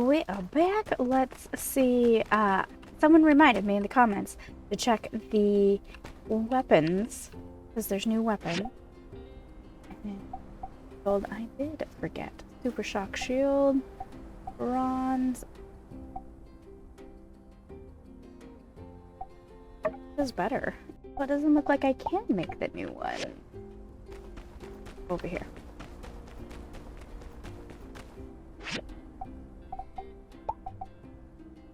we are back. Let's see. Someone reminded me in the comments to check the weapons, because there's new weapon. And gold, I did forget. Super shock shield, bronze. This is better. Well, it doesn't look like I can make the new one. Over here.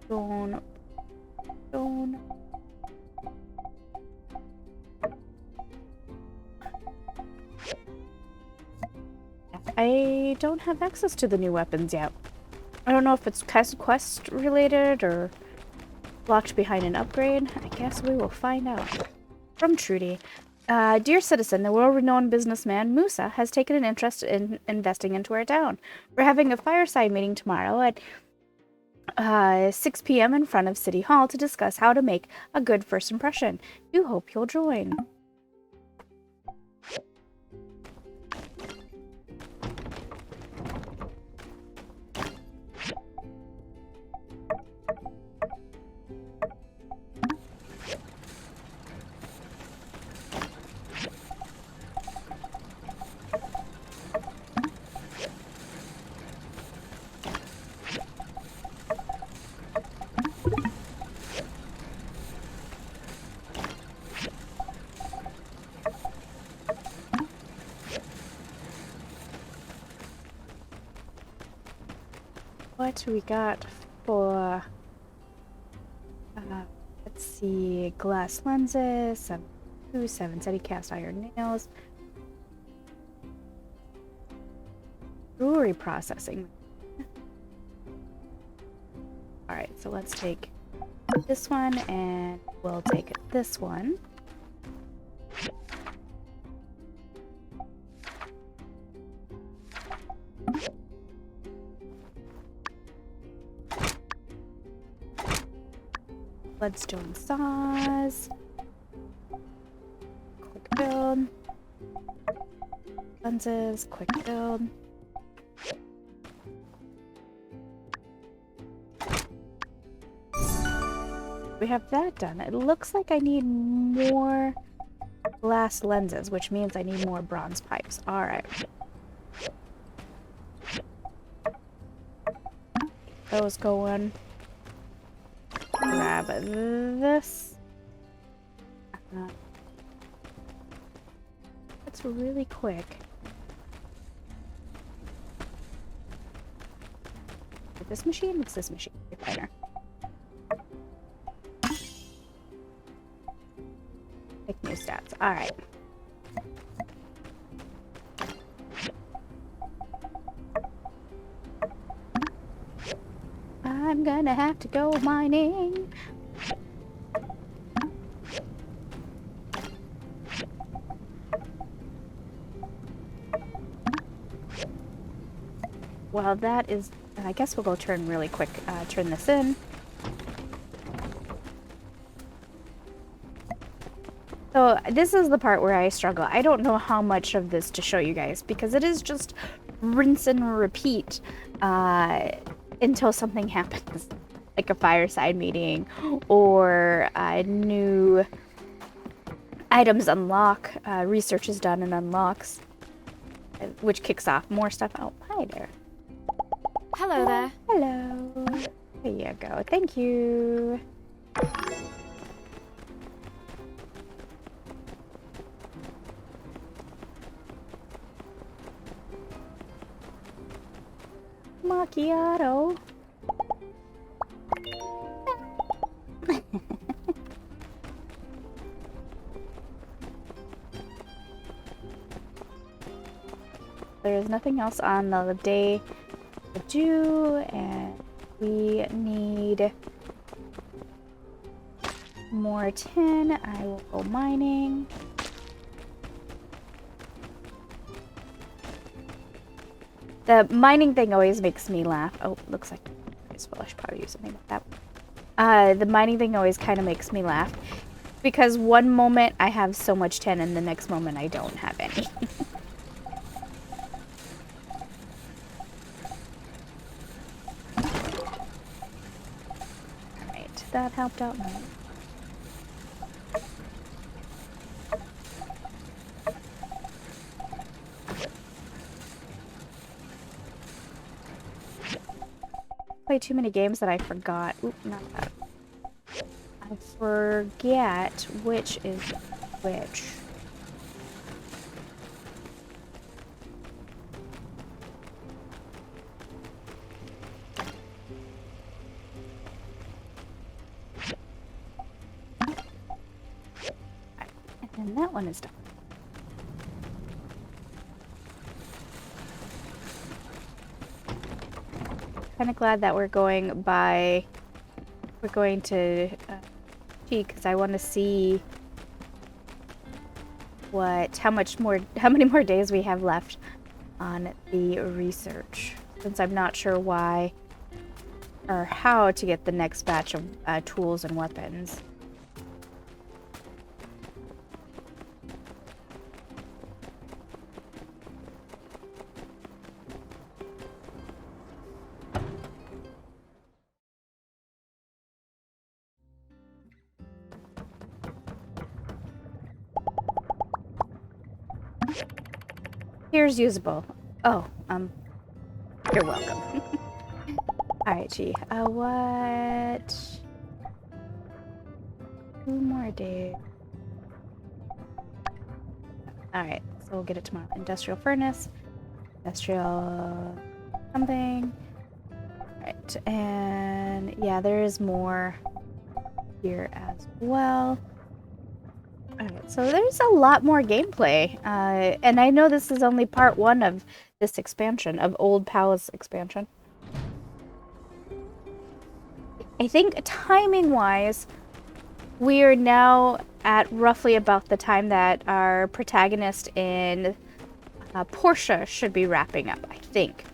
Stone. I don't have access to the new weapons yet. I don't know if it's quest related or locked behind an upgrade. I guess we will find out. From Trudy. Dear citizen, the world-renowned businessman Musa has taken an interest in investing into our town. We're having a fireside meeting tomorrow at 6 p.m. in front of City Hall to discuss how to make a good first impression. Do hope you'll join. What we got for, let's see, glass lenses, 7 steady cast iron nails, jewelry processing. Alright, so let's take this one and we'll take this one. Bloodstone saws. Quick build. Lenses, quick build. We have that done. It looks like I need more glass lenses, which means I need more bronze pipes. Alright. Those going. Grab this. That's really quick. This machine? What's this machine? Refiner. Take new stats. Alright. I'm gonna have to go mining. Well, that is... I guess we'll go turn really quick. Turn this in. So this is the part where I struggle. I don't know how much of this to show you guys because it is just rinse and repeat until something happens. Like a fireside meeting or new items unlock, research is done and unlocks, which kicks off more stuff. Oh, hi there. Hello there. Hello. There you go. Thank you. Macchiato. There's nothing else on the day to do, and we need more tin. I will go mining. The mining thing always makes me laugh. Oh, looks like I should probably do something about that. The mining thing always kind of makes me laugh because one moment I have so much tin and the next moment I don't have any. that helped out much. Play too many games that I forgot. Oop, not that. I forget which is which. And that one is done. Kind of glad that we're going to cheek because I want to see how many more days we have left on the research, since I'm not sure why or how to get the next batch of tools and weapons. Here's usable. Oh, you're welcome. Alright, gee. What? 2 more days. Alright, so we'll get it tomorrow. Industrial furnace. Industrial something. Alright, and yeah, there is more here as well. Alright, so there's a lot more gameplay, and I know this is only part 1 of this expansion, of Old Palace expansion. I think timing-wise, we are now at roughly about the time that our protagonist in Portia should be wrapping up, I think.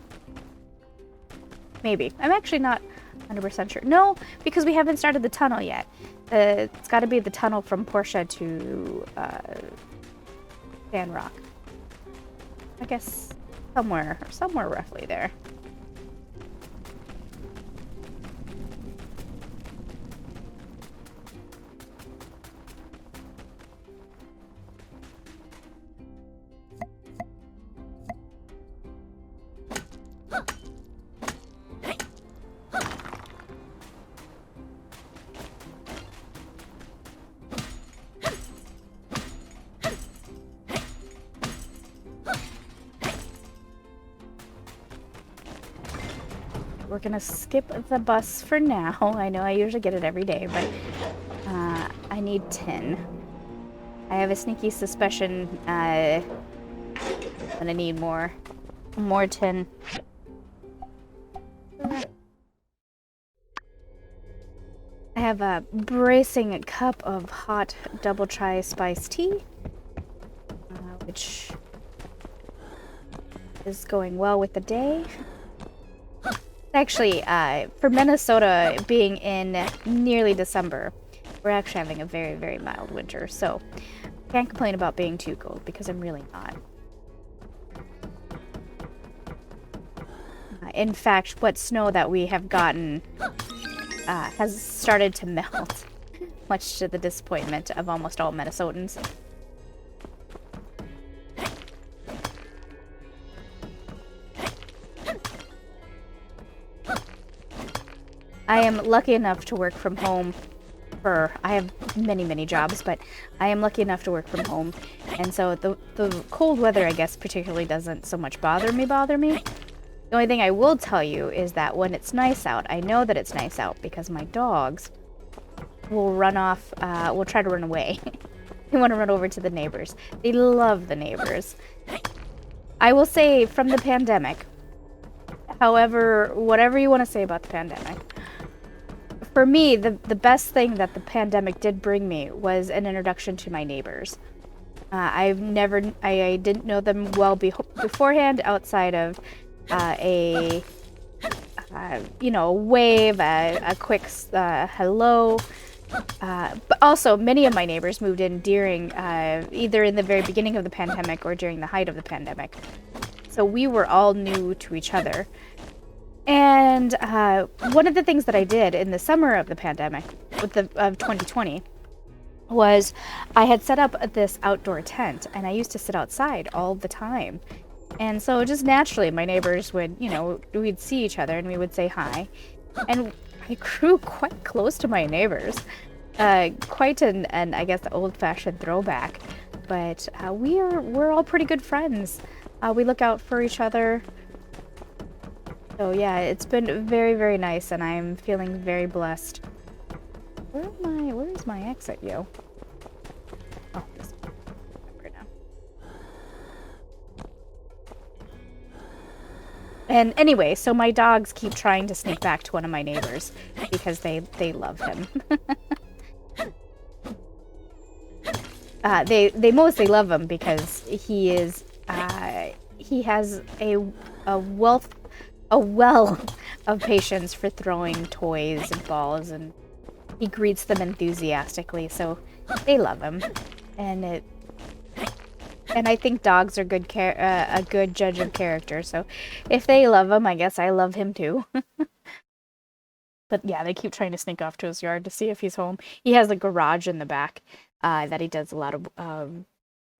Maybe. I'm actually not 100% sure. No, because we haven't started the tunnel yet. It's got to be the tunnel from Portia to Sandrock. I guess somewhere roughly there. We're gonna skip the bus for now. I know I usually get it every day, but I need tin. I have a sneaky suspicion I'm gonna need more tin. I have a bracing cup of hot double chai spiced tea, which is going well with the day. Actually, for Minnesota being in nearly December, we're actually having a very, very mild winter, so can't complain about being too cold because I'm really not. In fact, what snow that we have gotten has started to melt, much to the disappointment of almost all Minnesotans. I am lucky enough to work from home I have many, many jobs, but I am lucky enough to work from home. And so the cold weather, I guess, particularly doesn't so much bother me. The only thing I will tell you is that when it's nice out, I know that it's nice out because my dogs will run off, will try to run away. They want to run over to the neighbors. They love the neighbors. I will say from the pandemic, however, whatever you want to say about the pandemic, for me, the best thing that the pandemic did bring me was an introduction to my neighbors. I didn't know them well beforehand outside of a wave, a quick hello. But also, many of my neighbors moved in during either in the very beginning of the pandemic or during the height of the pandemic. So we were all new to each other. And one of the things that I did in the summer of the pandemic with the of 2020 was I had set up this outdoor tent, and I used to sit outside all the time. And so just naturally, my neighbors would, you know, we'd see each other and we would say hi. And I grew quite close to my neighbors. Quite an I guess, old-fashioned throwback. But we're all pretty good friends. We look out for each other. So yeah, it's been very, very nice, and I'm feeling very blessed. Where's my exit, yo? Oh, this one. Right now. And anyway, so my dogs keep trying to sneak back to one of my neighbors because they love him. They mostly love him because he has a well of patience for throwing toys and balls, and he greets them enthusiastically, so they love him. And I think dogs are a good judge of character, so if they love him, I guess I love him too. But yeah, they keep trying to sneak off to his yard to see if he's home. He has a garage in the back that he does a lot of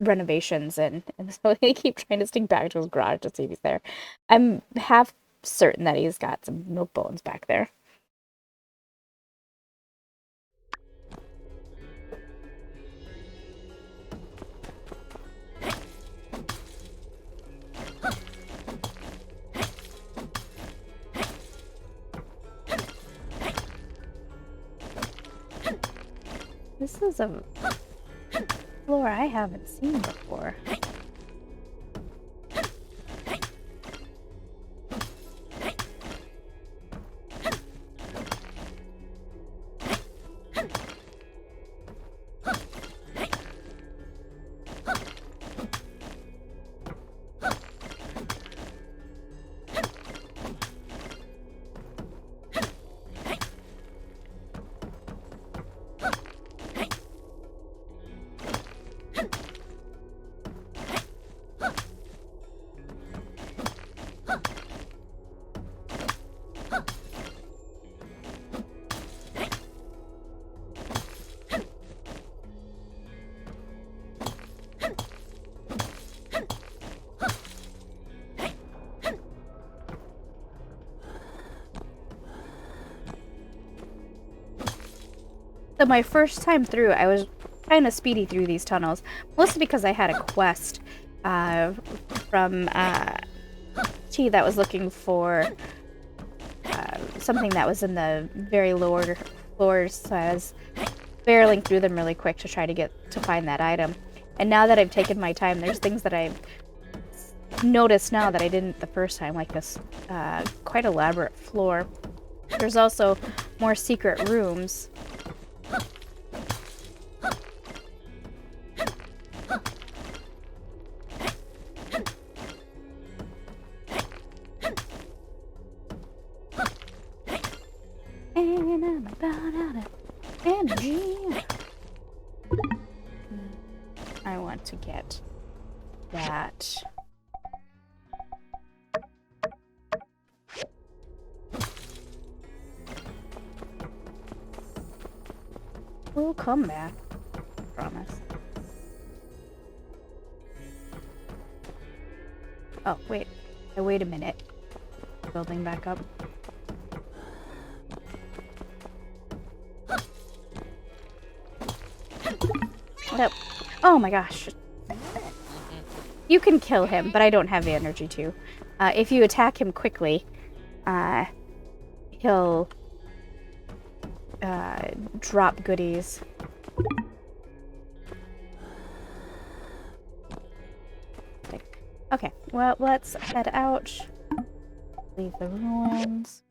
renovations in, and so they keep trying to sneak back to his garage to see if he's there. I'm half certain that he's got some milk bones back there. This is a floor I haven't seen before. So my first time through, I was kind of speedy through these tunnels, mostly because I had a quest from T that was looking for something that was in the very lower floors, so I was barreling through them really quick to try to find that item. And now that I've taken my time, there's things that I've noticed now that I didn't the first time, like this quite elaborate floor. There's also more secret rooms. And I'm about out of energy. I want to get that. We'll come back. Promise. Oh, wait. Wait a minute. Building back up. Nope. Oh my gosh. You can kill him, but I don't have the energy to. If you attack him quickly, he'll drop goodies. Okay, well, let's head out. Leave the ruins.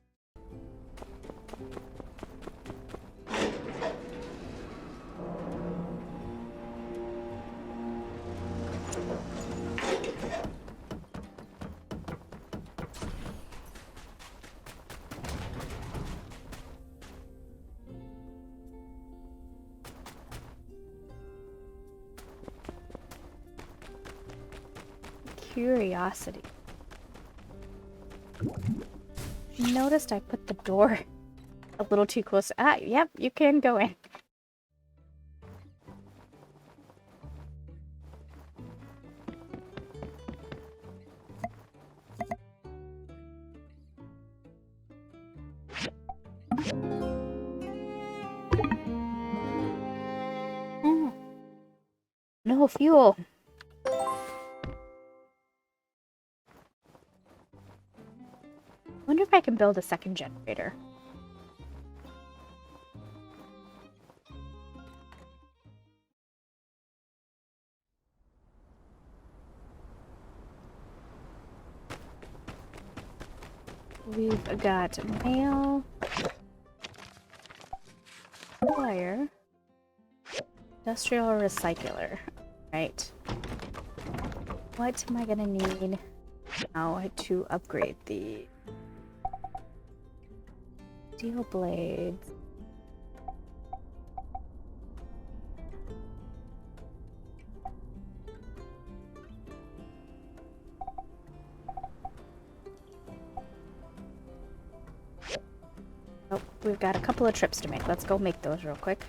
Curiosity. Noticed I put the door a little too close. Ah, yep, you can go in. Oh, no fuel. Wonder if I can build a second generator. We've got mail, wire, industrial recycler. Right. What am I gonna need now to upgrade the steel blades? Oh, we've got a couple of trips to make. Let's go make those real quick.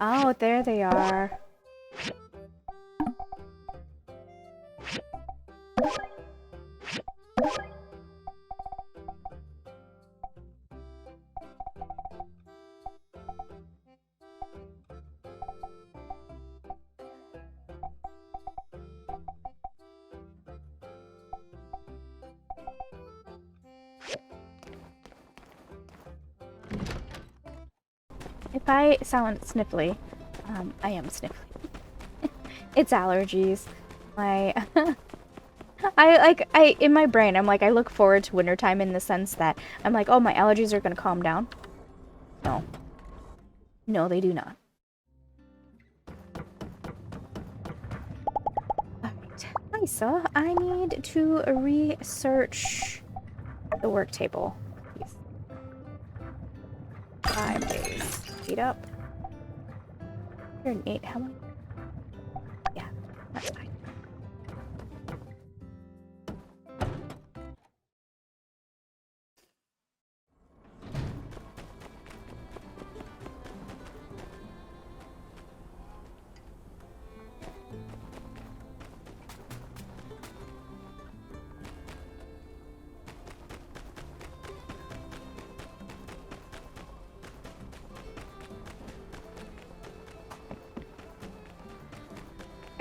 Oh, there they are. If I sound sniffly, I am sniffly. It's allergies. My I in my brain I'm like I look forward to wintertime in the sense that I'm like, oh, my allergies are gonna calm down. No. No, they do not. Alright. Lisa, I need to research the work table. Please. 5 days. Speed up. 108, how many? Yeah, that's fine.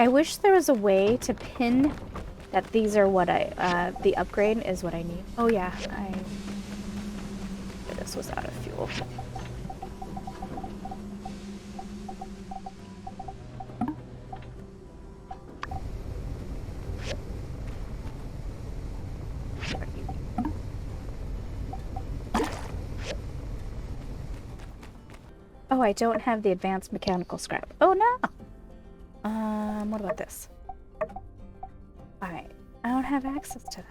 I wish there was a way to pin that these are what the upgrade is what I need. Oh yeah, this was out of fuel. Oh, I don't have the advanced mechanical scrap. Oh no! What about this? Alright, I don't have access to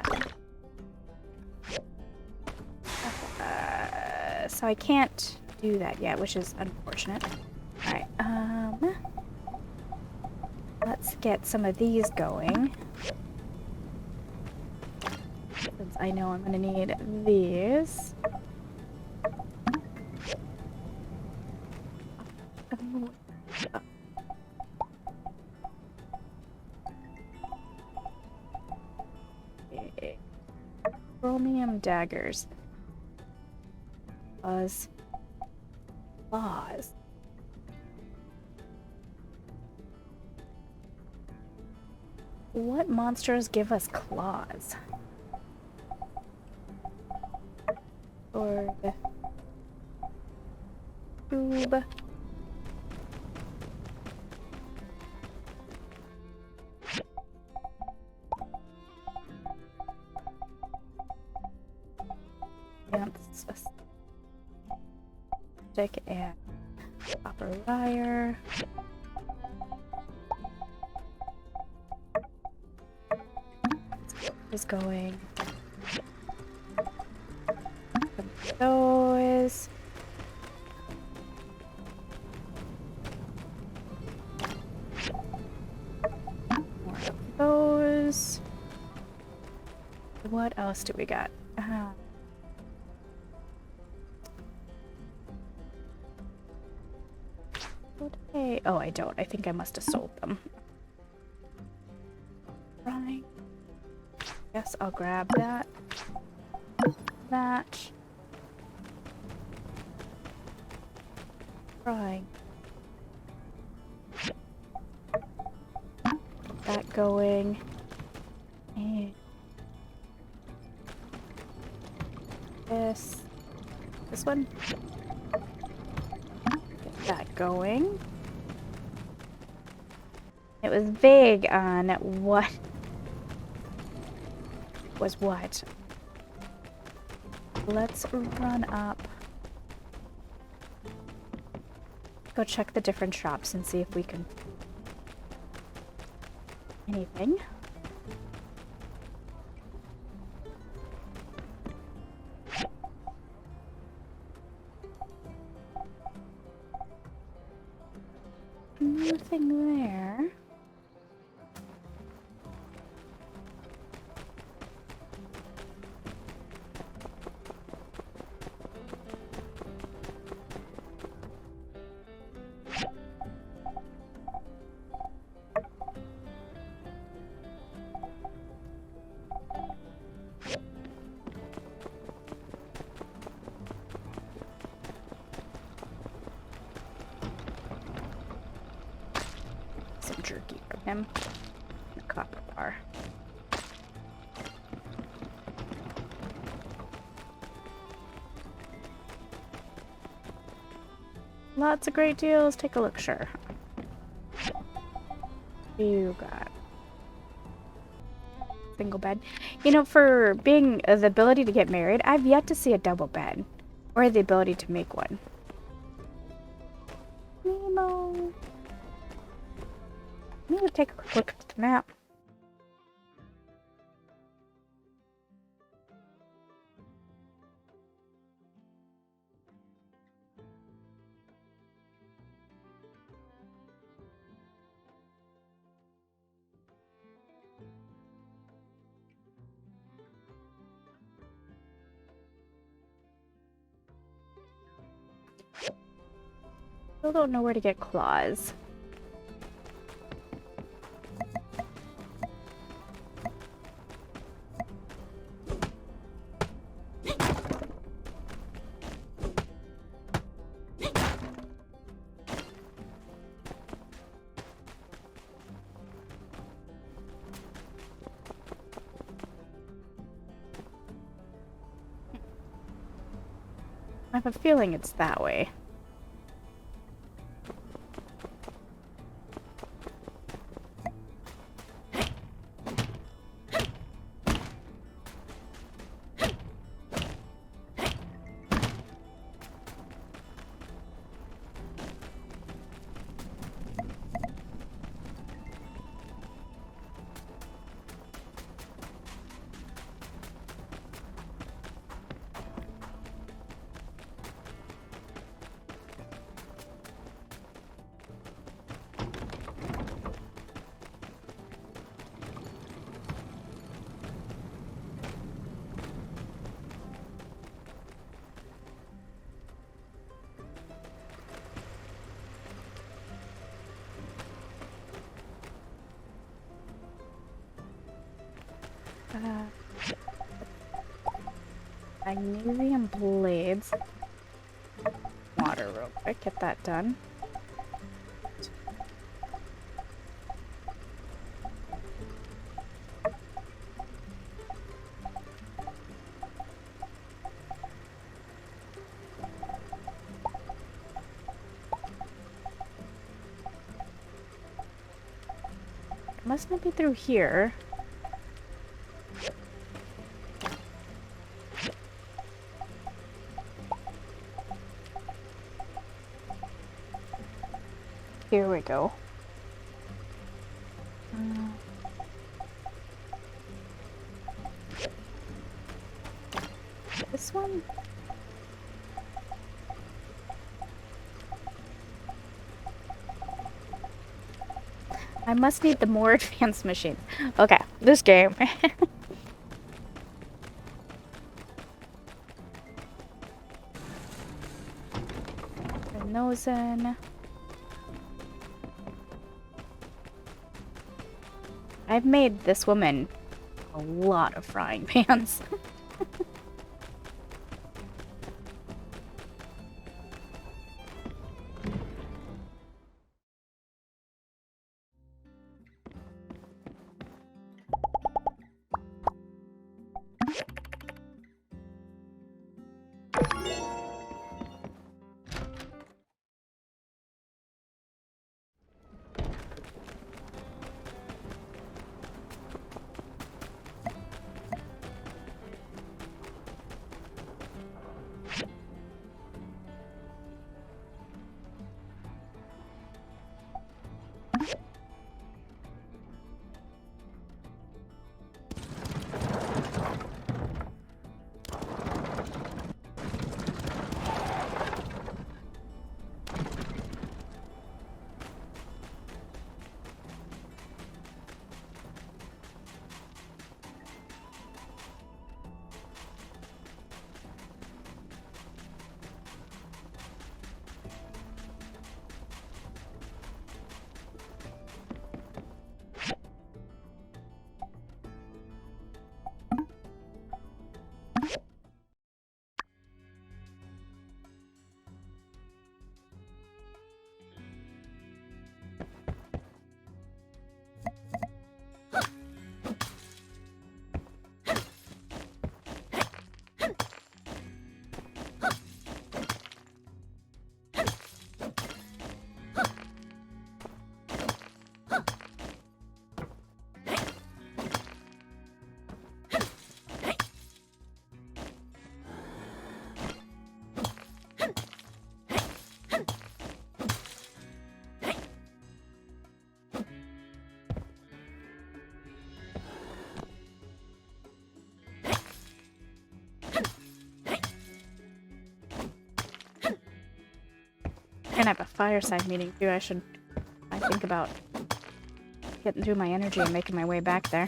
that. So I can't do that yet, which is unfortunate. Alright, let's get some of these going. Since I know I'm gonna need these. Chromium daggers. Claws. What monsters give us claws? Or the tube. Stick and copper wire. is going. Those. More of those. What else do we got? Okay. Oh, I don't. I think I must have sold them. Right. Guess I'll grab that. That. Right. That going. And this one. Get that going. It was vague on what was what. Let's run up. Go check the different shops and see if we can anything. Nothing there. Some jerky from him. And a copper bar. Lots of great deals. Take a look, sure. You got single bed. You know, for being the ability to get married, I've yet to see a double bed or the ability to make one. Nemo. Let me take a quick look at the map. Still don't know where to get claws. I have a feeling it's that way. Magnesium blades. Water real quick, get that done. It must not be through here. Here we go. I must need the more advanced machines. Okay, this game. Turn those in. I've made this woman a lot of frying pans. And I have a fireside meeting too. I think about getting through my energy and making my way back there.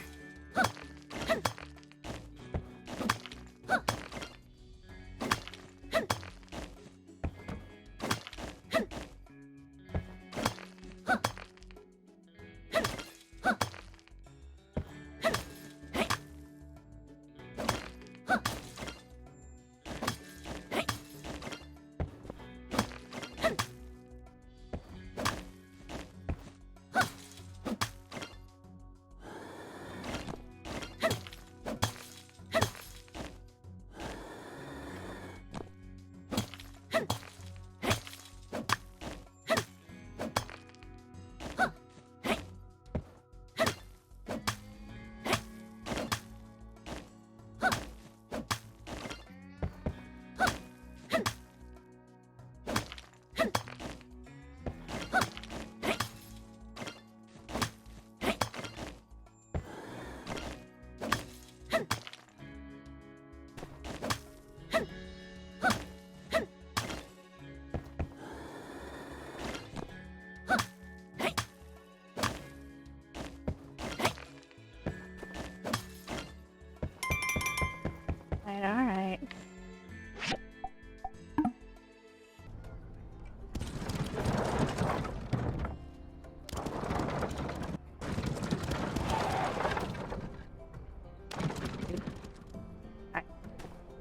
Alright.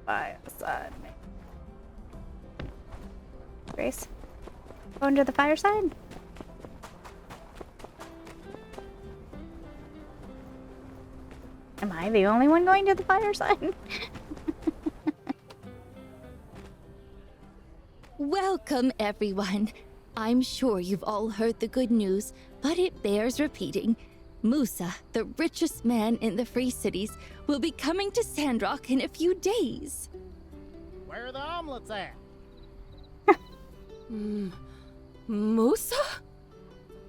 Fireside. Grace, going to the fireside? Am I the only one going to the fireside? Welcome, everyone. I'm sure you've all heard the good news, but it bears repeating. Musa, the richest man in the Free Cities, will be coming to Sandrock in a few days. Where are the omelets at? Musa?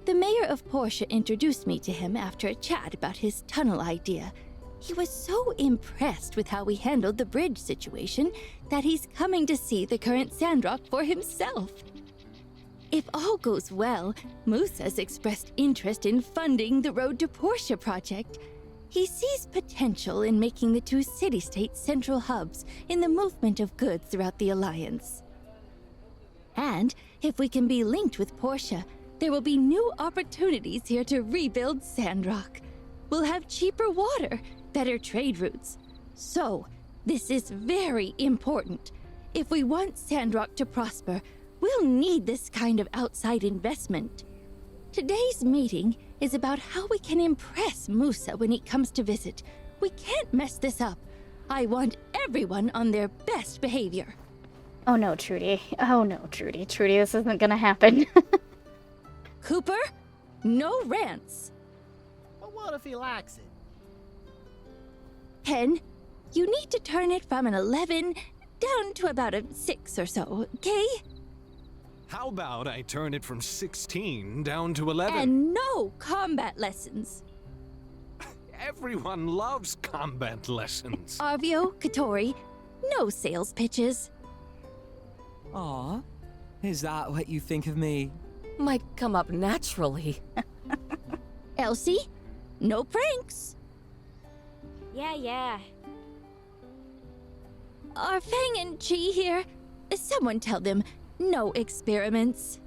The mayor of Portia introduced me to him after a chat about his tunnel idea. He was so impressed with how we handled the bridge situation that he's coming to see the current Sandrock for himself. If all goes well, Musa's expressed interest in funding the Road to Portia project. He sees potential in making the two city-state central hubs in the movement of goods throughout the Alliance. And if we can be linked with Portia, there will be new opportunities here to rebuild Sandrock. We'll have cheaper water, better trade routes. So, this is very important. If we want Sandrock to prosper, we'll need this kind of outside investment. Today's meeting is about how we can impress Musa when he comes to visit. We can't mess this up. I want everyone on their best behavior. Oh no, Trudy. Oh no, Trudy. Trudy, this isn't gonna happen. Cooper, no rants. But what if he likes it? Pen, you need to turn it from an 11 down to about a 6 or so, okay? How about I turn it from 16 down to 11? And no combat lessons. Everyone loves combat lessons. Arvio, Katori, no sales pitches. Aw, is that what you think of me? Might come up naturally. Elsie, no pranks. Yeah. Are Fang and Chi here? Someone tell them no experiments.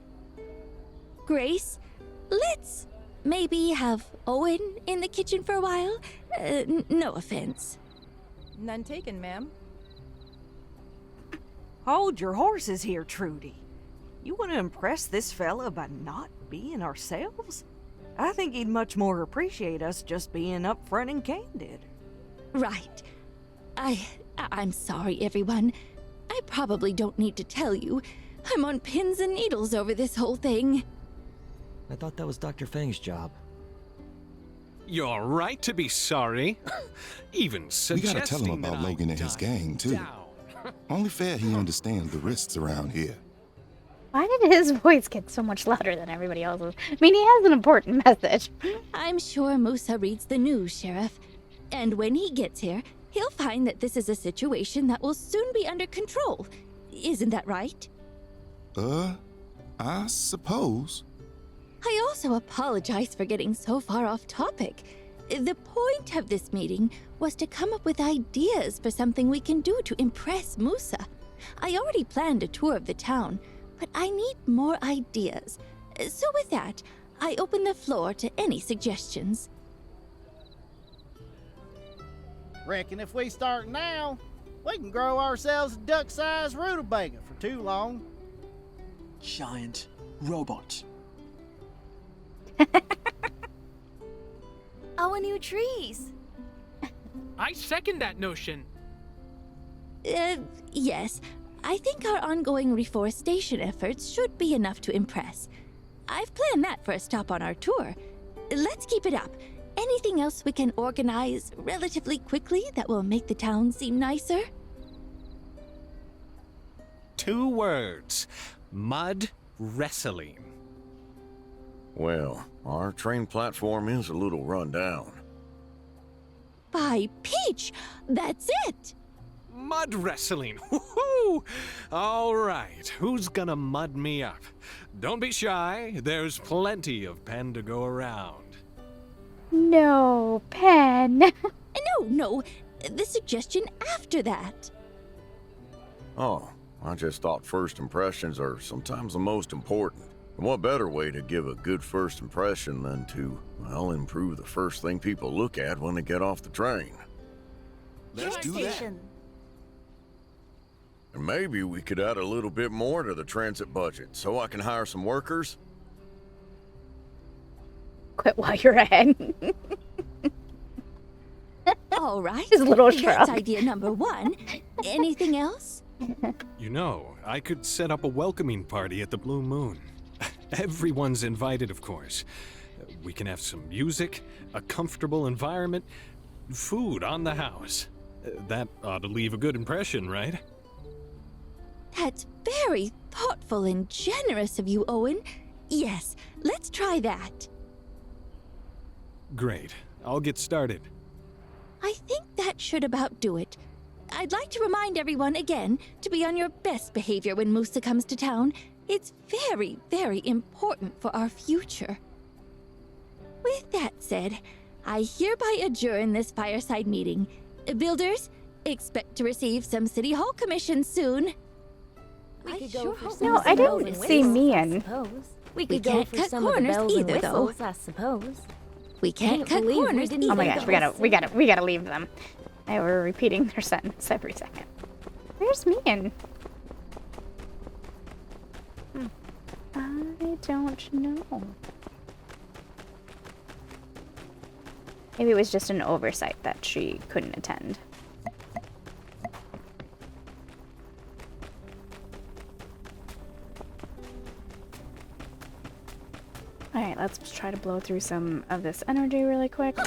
Grace, let's maybe have Owen in the kitchen for a while. No offense. None taken, ma'am. Hold your horses here, Trudy. You want to impress this fella by not being ourselves? I think he'd much more appreciate us just being upfront and candid. Right. I'm sorry, everyone. I probably don't need to tell you. I'm on pins and needles over this whole thing. I thought that was Dr. Fang's job. You're right to be sorry. Even We suggesting gotta tell him about that I Logan and his die gang, too. down. Only fair he understands the risks around here. Why did his voice get so much louder than everybody else's? I mean, he has an important message. I'm sure Musa reads the news, Sheriff. And when he gets here, he'll find that this is a situation that will soon be under control. Isn't that right? I suppose. I also apologize for getting so far off topic. The point of this meeting was to come up with ideas for something we can do to impress Musa. I already planned a tour of the town, but I need more ideas. So with that, I open the floor to any suggestions. Reckon if we start now, we can grow ourselves a duck-sized rutabaga for too long. Giant robot. Our new trees. I second that notion. Yes. I think our ongoing reforestation efforts should be enough to impress. I've planned that for a stop on our tour. Let's keep it up. Anything else we can organize relatively quickly that will make the town seem nicer? 2 words. Mud wrestling. Well, our train platform is a little run down. By Peach! That's it! Mud wrestling. Woohoo! All right, who's gonna mud me up? Don't be shy. There's plenty of pen to go around. No, Pen. No. The suggestion after that. Oh, I just thought first impressions are sometimes the most important. And what better way to give a good first impression than to, well, improve the first thing people look at when they get off the train? Let's do that. And maybe we could add a little bit more to the transit budget so I can hire some workers. Quit while you're ahead. All right. His little That's shrug. idea number 1. Anything else? You know, I could set up a welcoming party at the Blue Moon. Everyone's invited, of course. We can have some music, a comfortable environment, food on the house. That ought to leave a good impression, right? That's very thoughtful and generous of you, Owen. Yes, let's try that. Great. I'll get started. I think that should about do it. I'd like to remind everyone again to be on your best behavior when Musa comes to town, It's very, very important for our future. With that said, I hereby adjourn this fireside meeting. Builders, expect to receive some City Hall commissions soon. We could sure go for hope some No, of the I bells didn't and see whistles, me I in. suppose. We We could go can't for cut some of the corners bells and either, though. whistles, I suppose. We can't Can't cut believe we corners didn't either. Oh my think gosh, of we gotta leave them. They were repeating their sentence every second. Where's Mian? I don't know. Maybe it was just an oversight that she couldn't attend. Alright, let's try to blow through some of this energy really quick.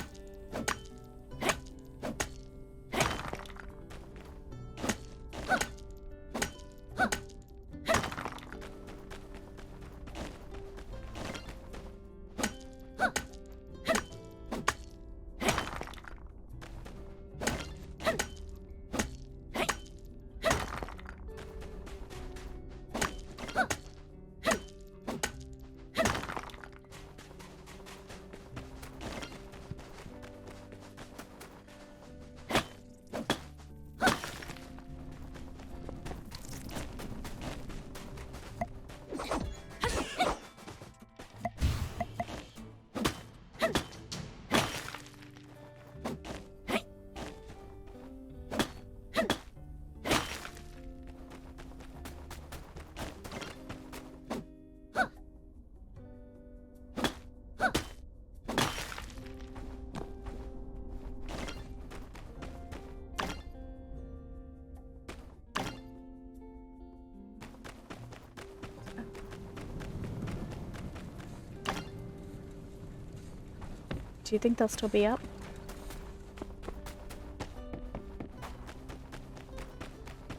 Do you think they'll still be up?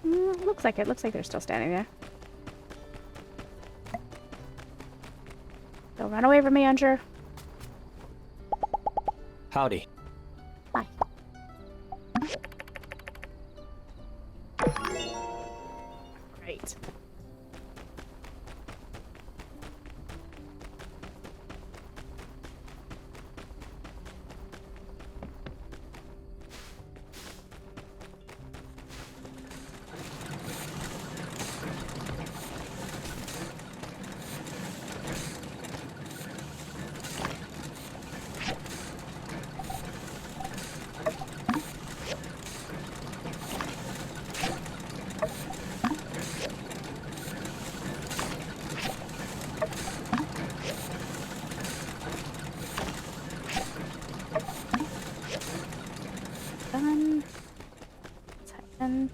Looks like it. Looks like they're still standing there. Don't run away from me, Unsure. Howdy. Hi. Great. Done. Let's head in.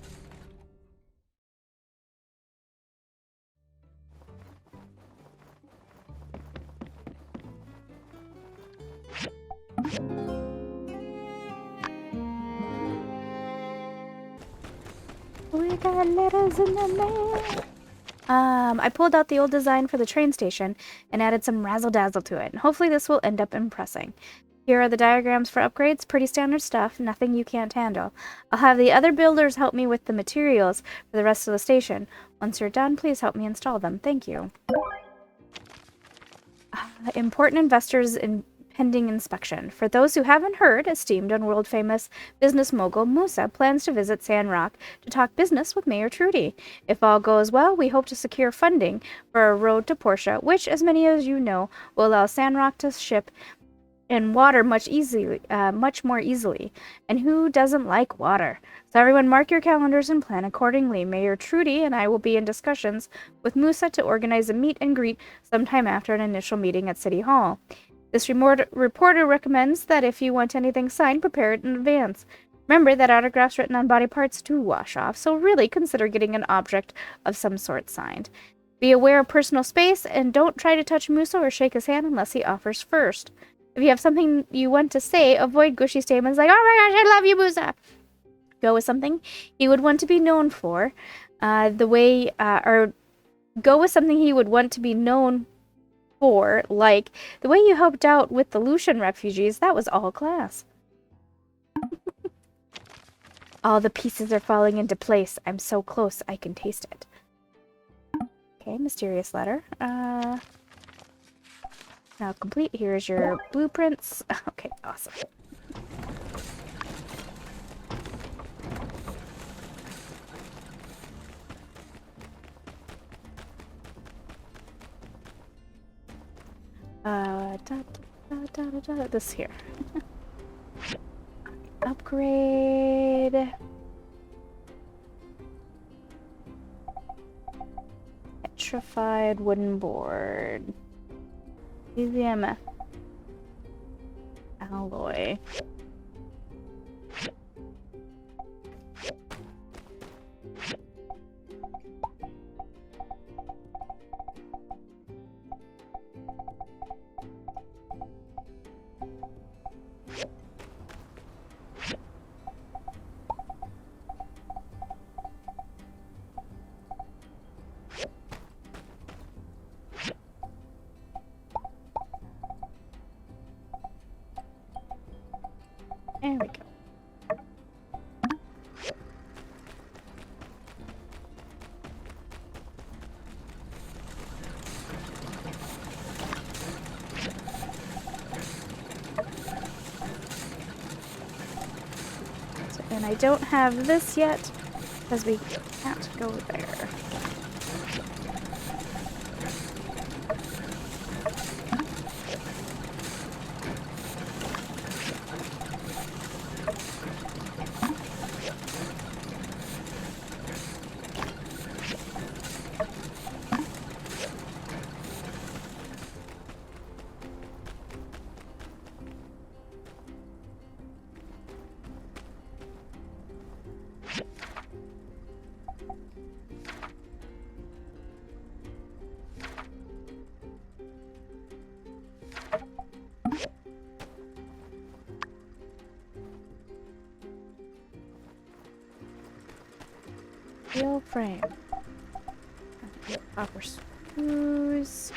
We got letters in the mail. I pulled out the old design for the train station and added some razzle-dazzle to it. Hopefully this will end up impressing. Here are the diagrams for upgrades. Pretty standard stuff. Nothing you can't handle. I'll have the other builders help me with the materials for the rest of the station. Once you're done, please help me install them. Thank you. Important investors in pending inspection. For those who haven't heard, esteemed and world-famous business mogul Musa plans to visit Sandrock to talk business with Mayor Trudy. If all goes well, we hope to secure funding for a road to Portia, which, as many as you know, will allow Sandrock to ship in water much more easily. And who doesn't like water? So everyone mark your calendars and plan accordingly. Mayor Trudy and I will be in discussions with Musa to organize a meet and greet sometime after an initial meeting at City Hall. This reporter recommends that if you want anything signed, prepare it in advance. Remember that autographs written on body parts do wash off, so really consider getting an object of some sort signed. Be aware of personal space, and don't try to touch Musa or shake his hand unless he offers first. If you have something you want to say, avoid gushy statements like, "Oh my gosh, I love you, Musa!" Go with something he would want to be known for, or go with something he would want to be known for, like the way you helped out with the Lucian refugees. That was all class. All the pieces are falling into place. I'm so close, I can taste it. Okay, mysterious letter. Now complete. Here's your blueprints. Okay, awesome. This here. Upgrade. Petrified wooden board. Museum alloy. There we go. So, and I don't have this yet because we can't go there. Steel frame. Copper screws.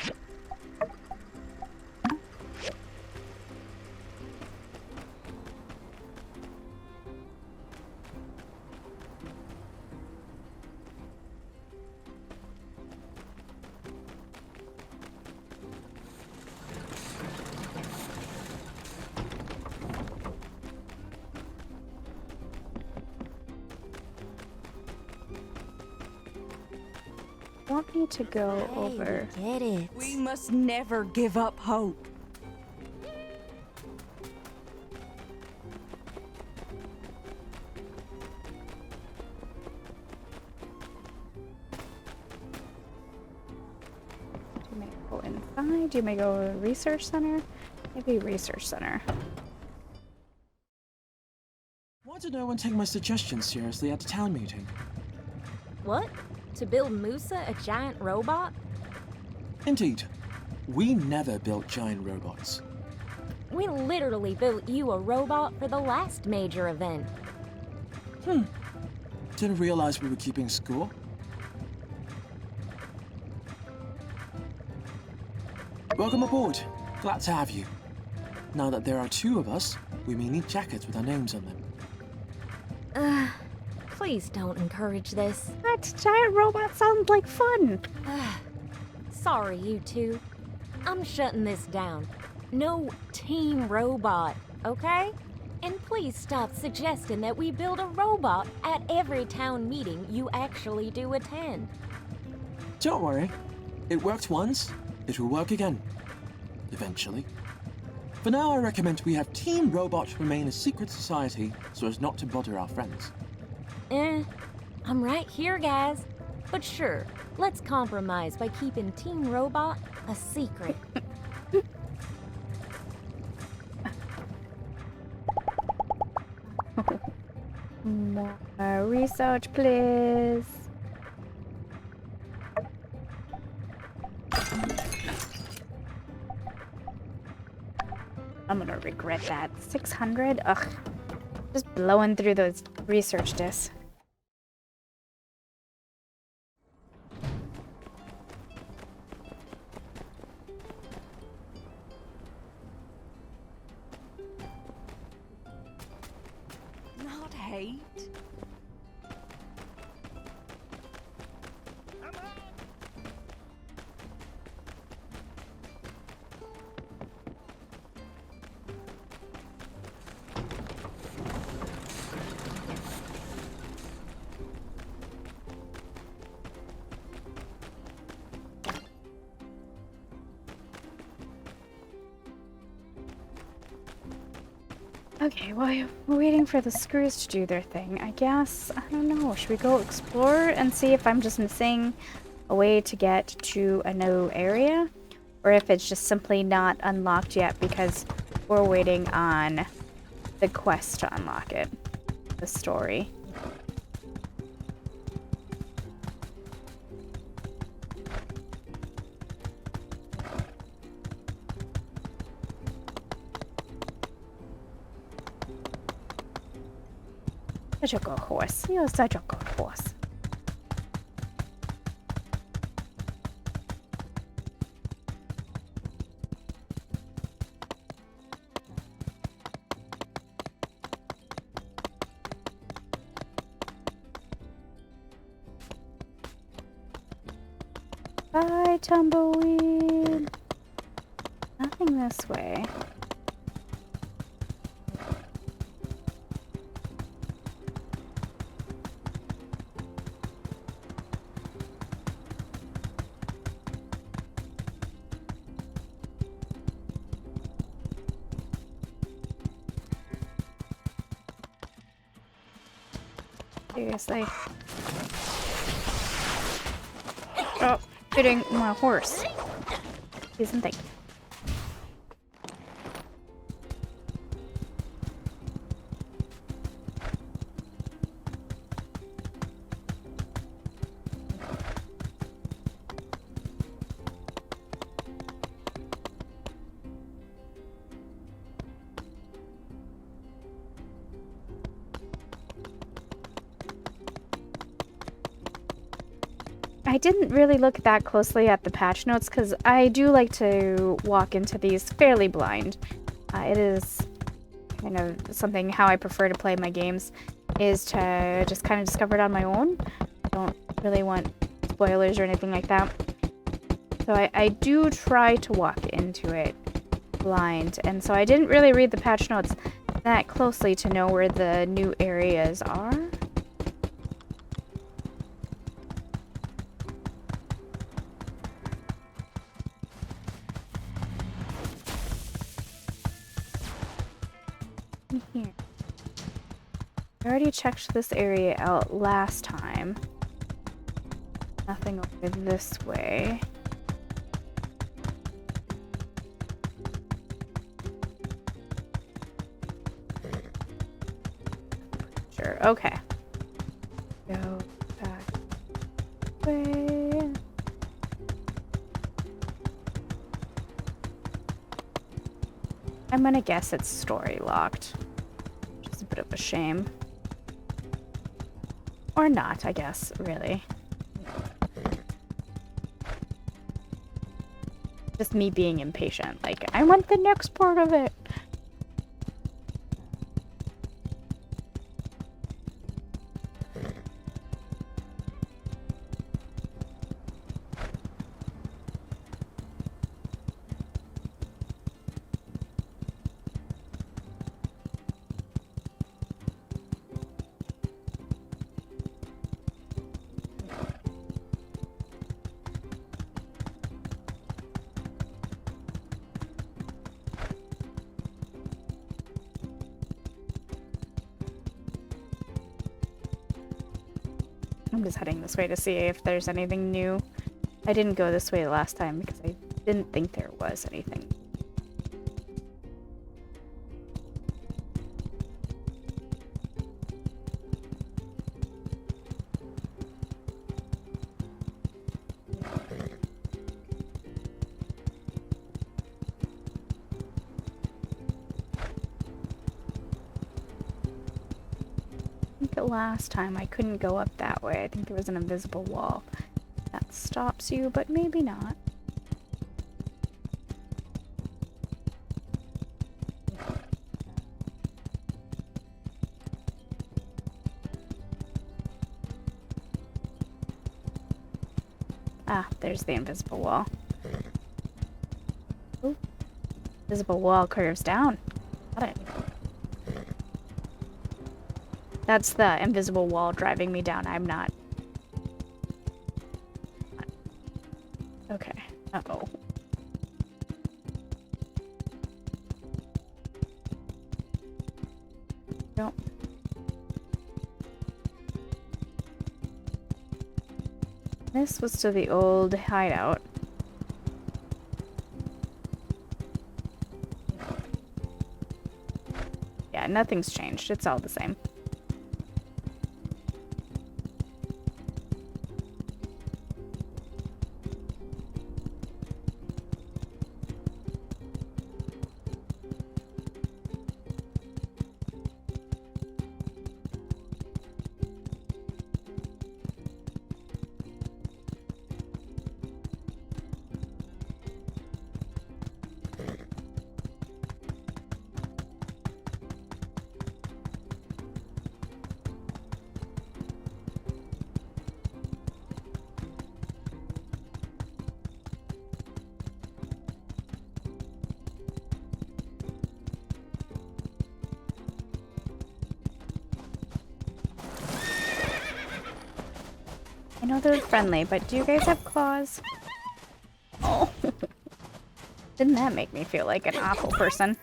Want me to go over? Get it. We must never give up hope. You may go inside. You may go to research center. Maybe research center. Why did no one take my suggestions seriously at the town meeting? What? To build Musa a giant robot? Indeed. We never built giant robots. We literally built you a robot for the last major event. Didn't realize we were keeping score. Welcome aboard. Glad to have you. Now that there are two of us, we may need jackets with our names on them. Please don't encourage this. That giant robot sounds like fun. Sorry, you two. I'm shutting this down. No team robot, okay? And please stop suggesting that we build a robot at every town meeting you actually do attend. Don't worry. It worked once, it will work again. Eventually. For now, I recommend we have Team Robot remain a secret society so as not to bother our friends. I'm right here, guys. But sure, let's compromise by keeping Team Robot a secret. More research, please. I'm gonna regret that. 600? Ugh. Just blowing through those research discs. Not hate. Okay, well, we're waiting for the screws to do their thing. I guess, I don't know, should we go explore and see if I'm just missing a way to get to a new area? Or if it's just simply not unlocked yet because we're waiting on the quest to unlock it. The story. Such a good horse. You're such a good horse. Bye, tumbleweed. Nothing this way. Seriously. Oh, hitting my horse. Isn't thank you. I didn't really look that closely at the patch notes because I do like to walk into these fairly blind. It is kind of something how I prefer to play my games, is to just kind of discover it on my own. I don't really want spoilers or anything like that. So I do try to walk into it blind, and so I didn't really read the patch notes that closely to know where the new areas are. Here. I already checked this area out last time. Nothing over this way. Sure, okay. Go back this way. I'm gonna guess it's story locked. Which is a bit of a shame. Or not, I guess, really. Just me being impatient. Like, I want the next part of it. I'm just heading this way to see if there's anything new. I didn't go this way last time because I didn't think there was anything. Last time I couldn't go up that way. I think there was an invisible wall that stops you, but maybe not. Ah, there's the invisible wall. Ooh. Invisible wall curves down. Got it. That's the invisible wall driving me down. I'm not. Okay. Uh-oh. I Nope. This was to the old hideout. Yeah, nothing's changed. It's all the same. I know they're friendly, but do you guys have claws? Oh. Didn't that make me feel like an awful person?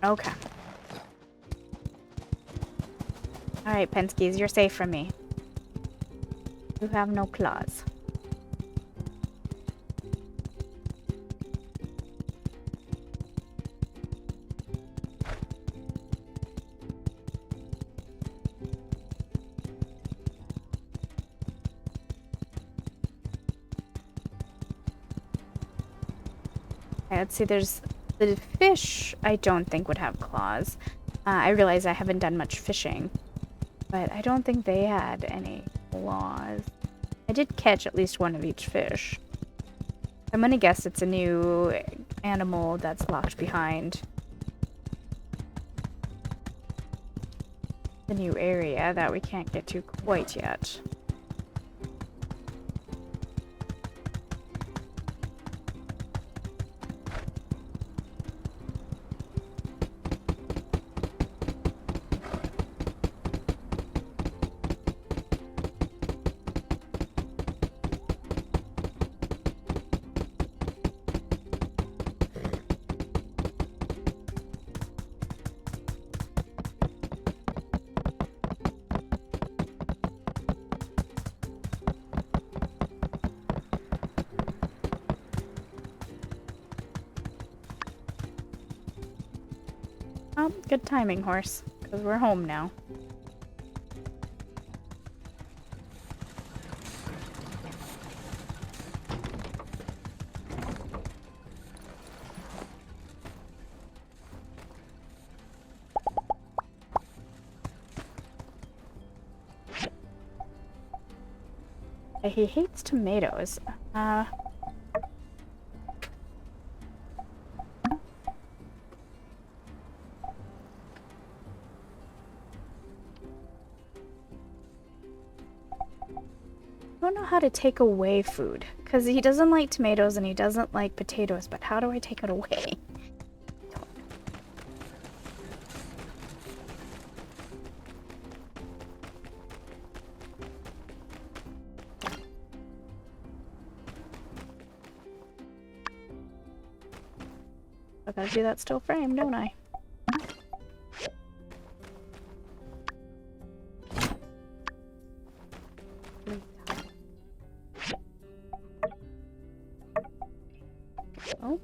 Okay. Alright, Penskis, you're safe from me. You have no claws. Let's see, there's the fish I don't think would have claws. I realize I haven't done much fishing, but I don't think they had any claws. I did catch at least one of each fish. I'm gonna guess it's a new animal that's locked behind the new area that we can't get to quite yet. Oh, good timing, horse, because we're home now. He hates tomatoes. I don't know how to take away food, because he doesn't like tomatoes and he doesn't like potatoes, but how do I take it away? I gotta do that still frame, don't I? Oh.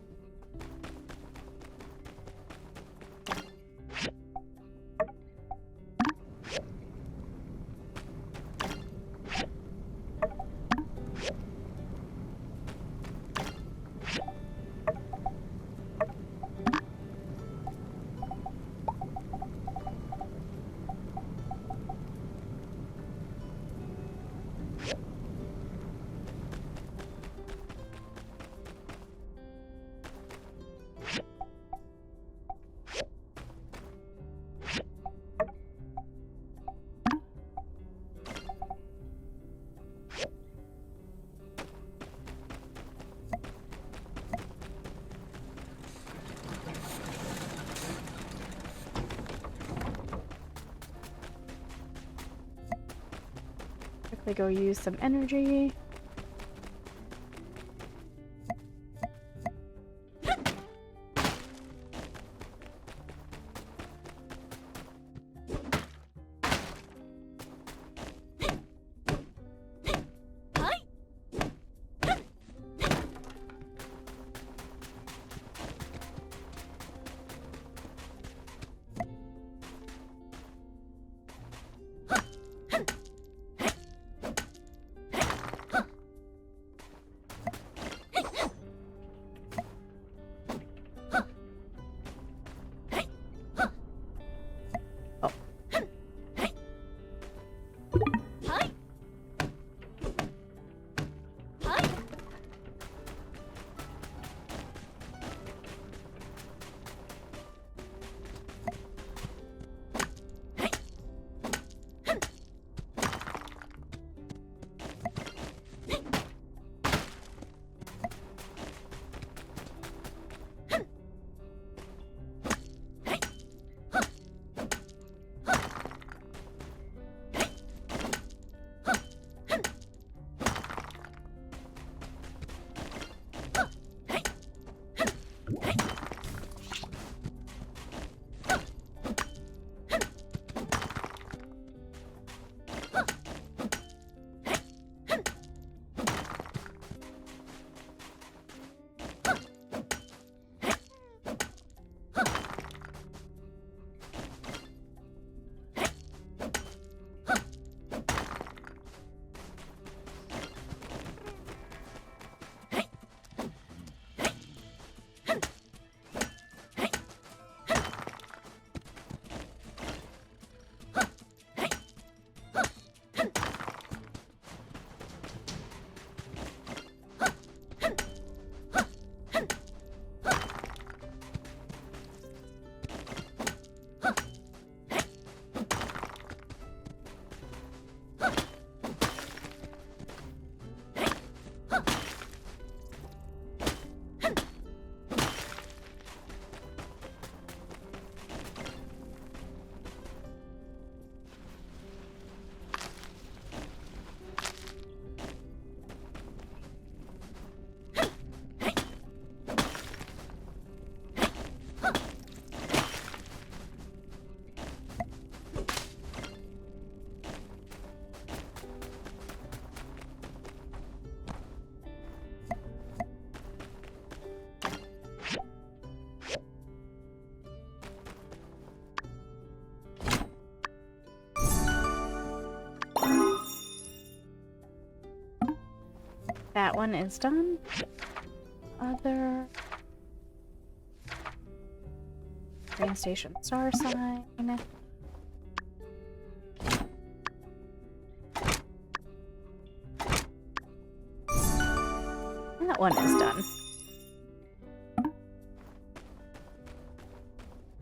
Quickly go use some energy. That one is done. Other train station star sign. That one is done.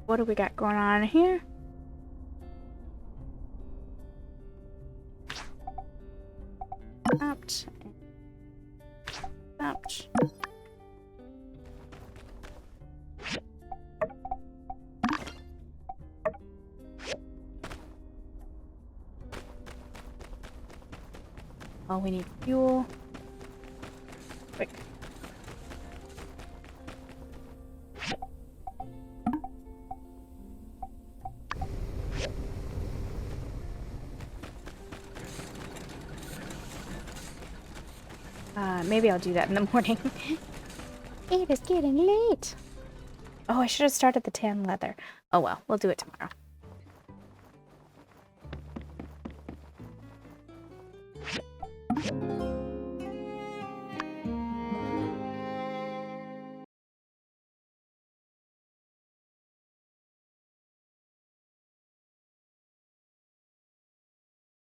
What do we got going on here? Stopped. Stopped. Oh, we need fuel. Quick. Maybe I'll do that in the morning. It is getting late. Oh, I should have started the tan leather. Oh well, we'll do it tomorrow.